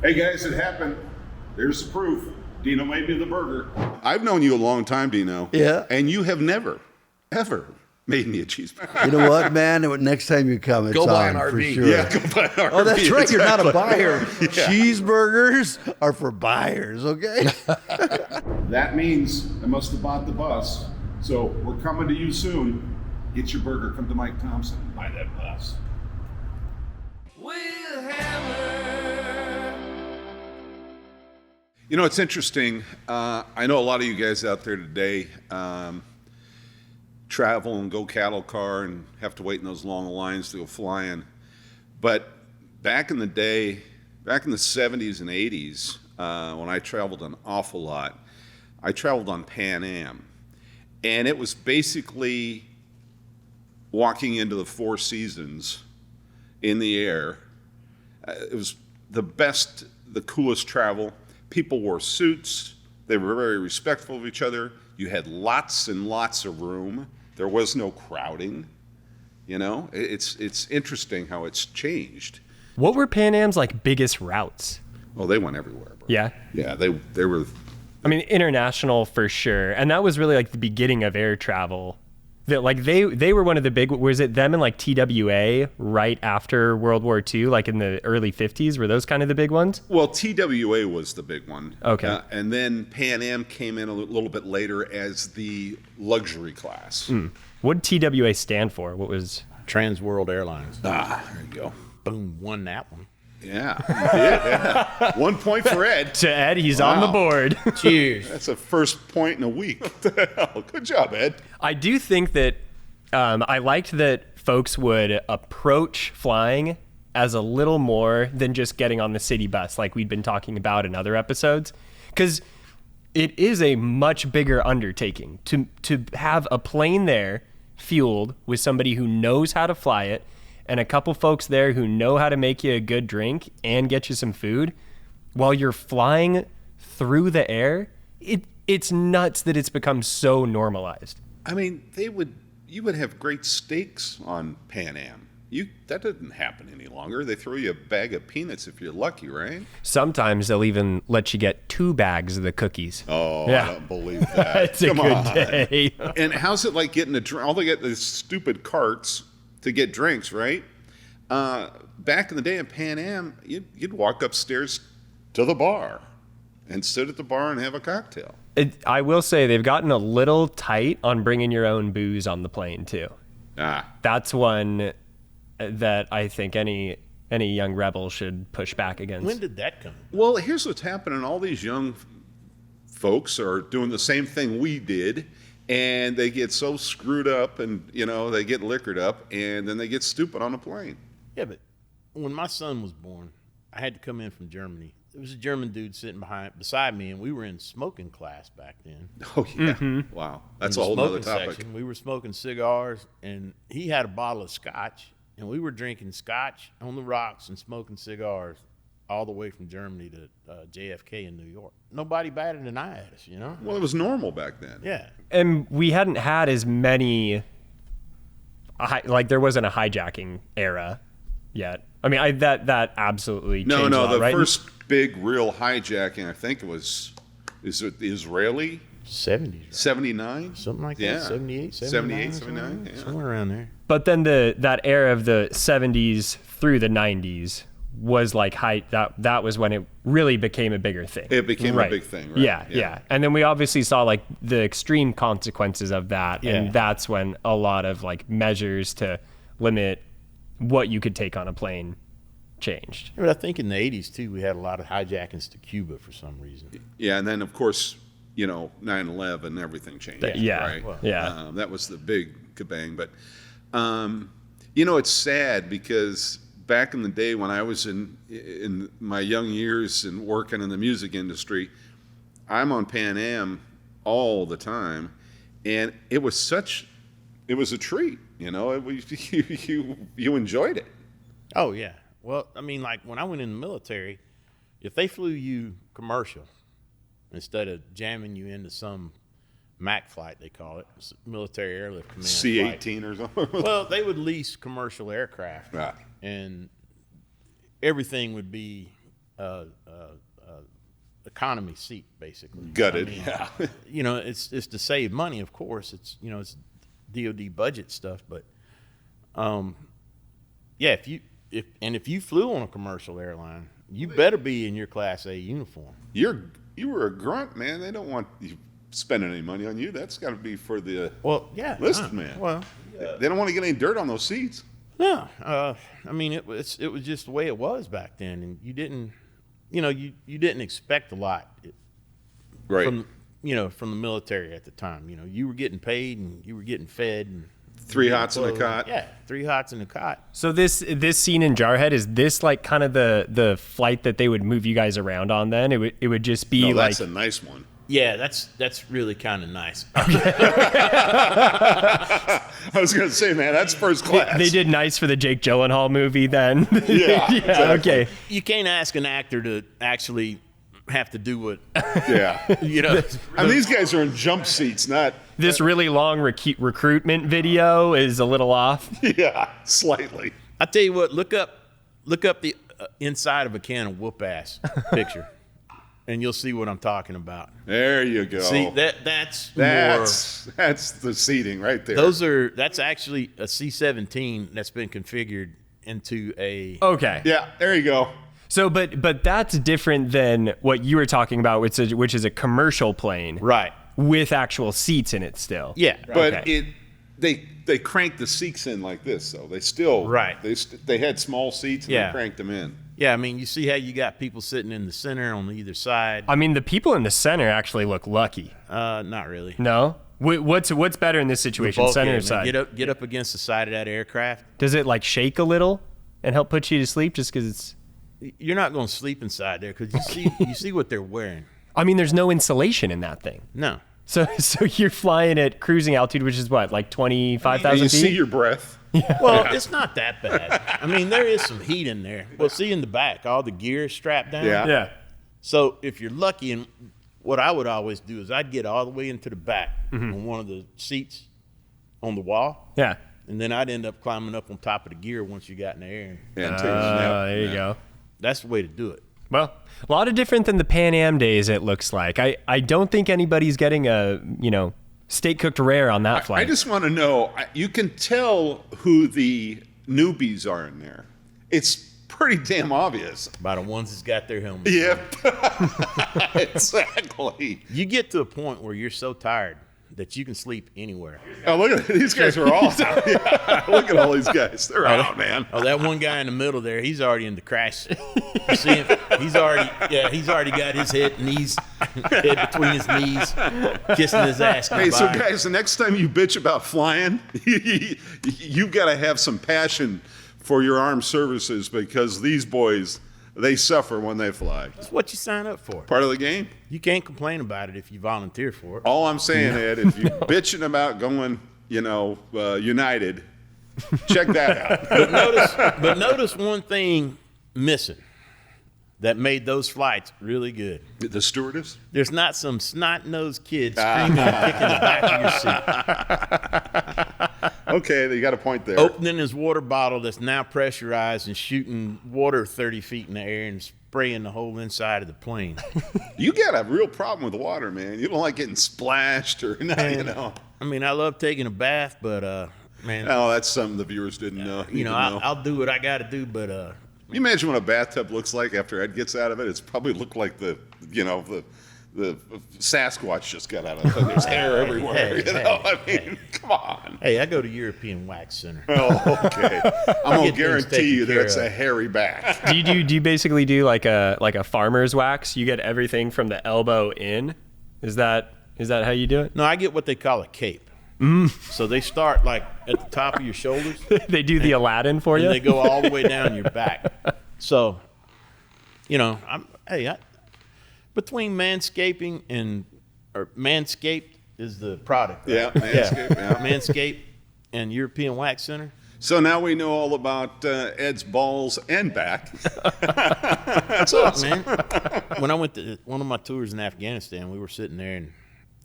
Hey guys, it happened. There's the proof. Dino made me the burger. I've known you a long time, Dino. Yeah. And you have never, ever made me a cheeseburger. You know what, man? Next time you come, it's Go buy on an for RV. sure. Yeah, go buy an RV. Oh, that's right. You're not a buyer. Yeah. Cheeseburgers are for buyers, okay? That means I must have bought the bus. So we're coming to you soon. Get your burger. Come to Mike Thompson and buy that bus. You know, it's interesting. I know a lot of you guys out there today travel and go cattle car and have to wait in those long lines to go flying. But back in the day, back in the 70s and 80s, when I traveled an awful lot, I traveled on Pan Am. And it was basically walking into the Four Seasons in the air. It was the best, the coolest travel. People wore suits. They were very respectful of each other. You had lots and lots of room. There was no crowding. You know, it's interesting how it's changed. What were Pan Am's like biggest routes? Oh, they went everywhere, bro. Yeah. Yeah, they were. I mean, international for sure. And that was really like the beginning of air travel. That like they were one of the big, was it them and like TWA right after World War II, like in the early 50s? Were those kind of the big ones? Well, TWA was the big one. Okay. And then Pan Am came in a little bit later as the luxury class. What did TWA stand for? What was... Trans World Airlines. Ah, there you go. Boom, won that one. Yeah, you did, yeah. 1 point for Ed. To Ed, he's on the board. Cheers. That's a first point in a week. What the hell? Good job, Ed. I do think that I liked that folks would approach flying as a little more than just getting on the city bus like we'd been talking about in other episodes. Because it is a much bigger undertaking to have a plane there fueled with somebody who knows how to fly it and a couple folks there who know how to make you a good drink and get you some food while you're flying through the air. It's nuts that it's become so normalized. I mean, you would have great steaks on Pan Am. That doesn't happen any longer. They throw you a bag of peanuts if you're lucky, right? Sometimes they'll even let you get 2 bags of the cookies. Oh, Yeah. I don't believe that. It's a good day. And how's it like getting a drink? All they get is stupid carts to get drinks, right? Back in the day in Pan Am, you'd walk upstairs to the bar and sit at the bar and have a cocktail. I will say they've gotten a little tight on bringing your own booze on the plane too. That's one that I think any young rebel should push back against. When did that come? Well, here's what's happening. All these young folks are doing the same thing we did, and they get so screwed up and, they get liquored up, and then they get stupid on a plane. Yeah, but when my son was born, I had to come in from Germany. There was a German dude sitting beside me, and we were in smoking class back then. Oh, yeah. Wow. That's a whole other topic. Section, we were smoking cigars, and he had a bottle of scotch, and we were drinking scotch on the rocks and smoking cigars all the way from Germany to JFK in New York. Nobody batted an eye at us, Well, it was normal back then. Yeah. And we hadn't had as many, there wasn't a hijacking era yet. I mean, that absolutely changed a lot, the right? first big real hijacking, I think is it the Israeli? 70s. Right? 79? Something like Yeah. that. 78, 78, 79. 79, yeah. Somewhere around there. But then that era of the 70s through the 90s was like that was when it really became a bigger thing. It became a big thing, right? Yeah. And then we obviously saw like the extreme consequences of that. Yeah. And that's when a lot of like measures to limit what you could take on a plane changed. Yeah, but I think in the 80s, too, we had a lot of hijackings to Cuba for some reason. Yeah, and then, of course, 9/11, everything changed. Yeah. Right? Well, yeah. That was the big kabang. But, it's sad because back in the day when I was in my young years and working in the music industry, I'm on Pan Am all the time, and it was a treat. You enjoyed it. Oh, yeah. Well, I mean, like when I went in the military, if they flew you commercial instead of jamming you into some MAC flight, they call it, military airlift command C-18 flight. or something. Well, they would lease commercial aircraft, Right. and everything would be economy seat, basically. Gutted. I mean, Yeah. you know, it's to save money, of course. It's, you know, it's DoD budget stuff, but yeah, if you flew on a commercial airline, you better be in your Class A uniform. You were a grunt, man. They don't want you spending any money on you. That's got to be for the Well, yeah, listed man. Well, They don't want to get any dirt on those seats. no, I mean it was just the way it was back then, and you didn't, you know, you didn't expect a lot Right. from from the military at the time. You know, you were getting paid and you were getting fed and 3 hots in a cot. Yeah, 3 hots in a cot. So this scene in Jarhead, is this like kind of the flight that they would move you guys around on? Then it would just be No, like that's a nice one. Yeah, that's really kind of nice. I was going to say, man, that's first class. they did nice for the Jake Gyllenhaal movie. Then Yeah, yeah, exactly. okay. You can't ask an actor to actually have to do what Yeah. I And these guys are in jump seats, not, This really long recruitment video is a little off. yeah, slightly. I tell you what, look up the inside of a can of whoop ass picture, and you'll see what I'm talking about. There you go. See that's the seating right there. that's actually a C-17 that's been configured into a Okay. Yeah, there you go. So, but that's different than what you were talking about, which is a commercial plane, right. with actual seats in it still. Yeah, But Okay. they cranked the seats in like this, though. They still Right. They had small seats and Yeah. they cranked them in. yeah. I mean, you see how you got people sitting in the center on either side. I mean, the people in the center actually look lucky. Not really. No? What's better in this situation, Bulk center here, or man. side? Get up against the side of that aircraft. Does it like shake a little and help put you to sleep just because it's... You're not going to sleep inside there because you see what they're wearing. I mean, there's no insulation in that thing. No. So you're flying at cruising altitude, which is what, like 25,000 And you feet? see your breath. Well, it's not that bad. I mean, there is some heat in there. Well, see in the back, all the gear is strapped down. Yeah. Yeah. So if you're lucky, and what I would always do is I'd get all the way into the back on one of the seats on the wall, Yeah. and then I'd end up climbing up on top of the gear once you got in the air. Yeah, and take a nap. There you Yeah. go. That's the way to do it. Well, a lot of different than the Pan Am days, it looks like. I don't think anybody's getting a, steak cooked rare on that I flight. just want to know, you can tell who the newbies are in there. It's pretty damn obvious. By the ones that's got their helmets. Yep. Exactly. You get to a point where you're so tired that you can sleep ananywhere. Oh, look at these guys are all yeah, look at all these guys. They're out, man. Oh, that one guy in the middle there, he's already in the crash. You see him? He's already got his head between his knees, kissing his ass goodbye. Hey, so guys, the next time you bitch about flying, you've got to have some passion for your armed services because these boys, they suffer when they fly. That's what you sign up for. Part of the game. You can't complain about it if you volunteer for it. All I'm saying, Ed, if you're bitching about going, United, check that out. But notice one thing missing that made those flights really good. The stewardess? There's not some snot-nosed kid screaming and kicking the back of your seat. Okay, you got a point there. Opening his water bottle that's now pressurized and shooting water 30 feet in the air and spraying the whole inside of the plane. You got a real problem with water, man. You don't like getting splashed or, I mean, I love taking a bath, but, man, Oh, that's something the viewers didn't know. I'll do what I got to do, but, Can you imagine what a bathtub looks like after Ed gets out of it? It's probably looked like the Sasquatch just got out of it. There's hair everywhere. I mean, come on. hey, I go to European Wax Center. Oh, okay. I'm gonna Get things guarantee you taken care that's of. a hairy back. do you basically do like a farmer's wax? You get everything from the elbow in? Is that how you do it? No, I get what they call a cape. So they start like at the top of your shoulders, They do the Aladdin for and you? they go all the way down your back. So, between Manscaped is the product. Right? Yeah, Manscaped, yeah. Manscaped and European Wax Center. So now we know all about Ed's balls and back. That's Look, awesome. man, when I went to one of my tours in Afghanistan, we were sitting there and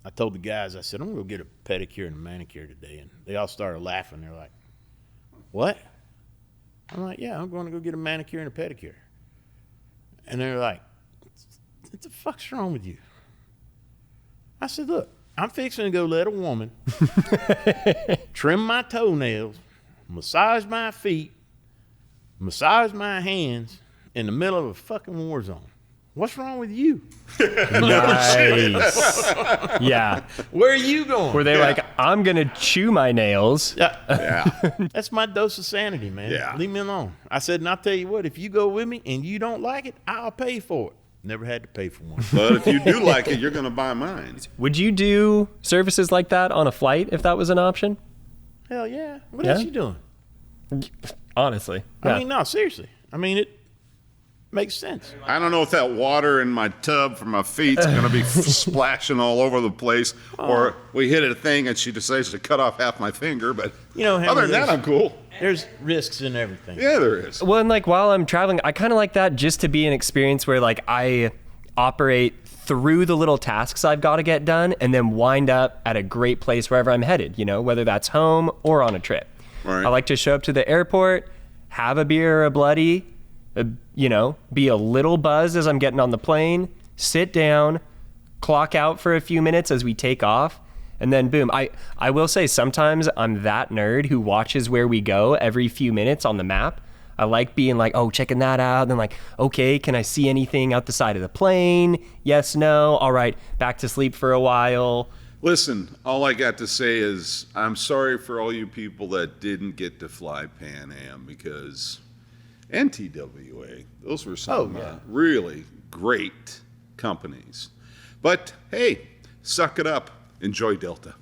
I told the guys, I said, I'm going to go get a pedicure and a manicure today. And they all started laughing. They're like, what? I'm like, yeah, I'm going to go get a manicure and a pedicure. And they're like, what the fuck's wrong with you? I said, look, I'm fixing to go let a woman trim my toenails, massage my feet, massage my hands in the middle of a fucking war zone. What's wrong with you? Nice. Yeah. Where are you going? Were they like, I'm going to chew my nails? Yeah. Yeah. That's my dose of sanity, man. Yeah. Leave me alone. I said, and I'll tell you what, if you go with me and you don't like it, I'll pay for it. Never had to pay for one. But if you do like it, you're going to buy mine. Would you do services like that on a flight if that was an option? Hell yeah. What Yeah? else you doing? Honestly. Yeah. I mean, no, seriously. I mean, it makes sense. I don't know if that water in my tub for my feet's going to be splashing all over the place, or we hit a thing and she decides to cut off half my finger. But You know, Henry, other than that, there's- I'm cool. There's risks in everything. Yeah, there is. Well, and like while I'm traveling, I kind of like that just to be an experience where like I operate through the little tasks I've got to get done and then wind up at a great place wherever I'm headed, you know, whether that's home or on a trip. Right. I like to show up to the airport, have a beer or a bloody, you know, be a little buzzed as I'm getting on the plane, sit down, clock out for a few minutes as we take off, and then boom. I will say sometimes I'm that nerd who watches where we go every few minutes on the map. I like being like, oh, checking that out. And then like, okay, can I see anything out the side of the plane? Yes, no. All right, back to sleep for a while. Listen, all I got to say is I'm sorry for all you people that didn't get to fly Pan Am, because NTWA, those were some really great companies. But hey, suck it up. Enjoy Delta.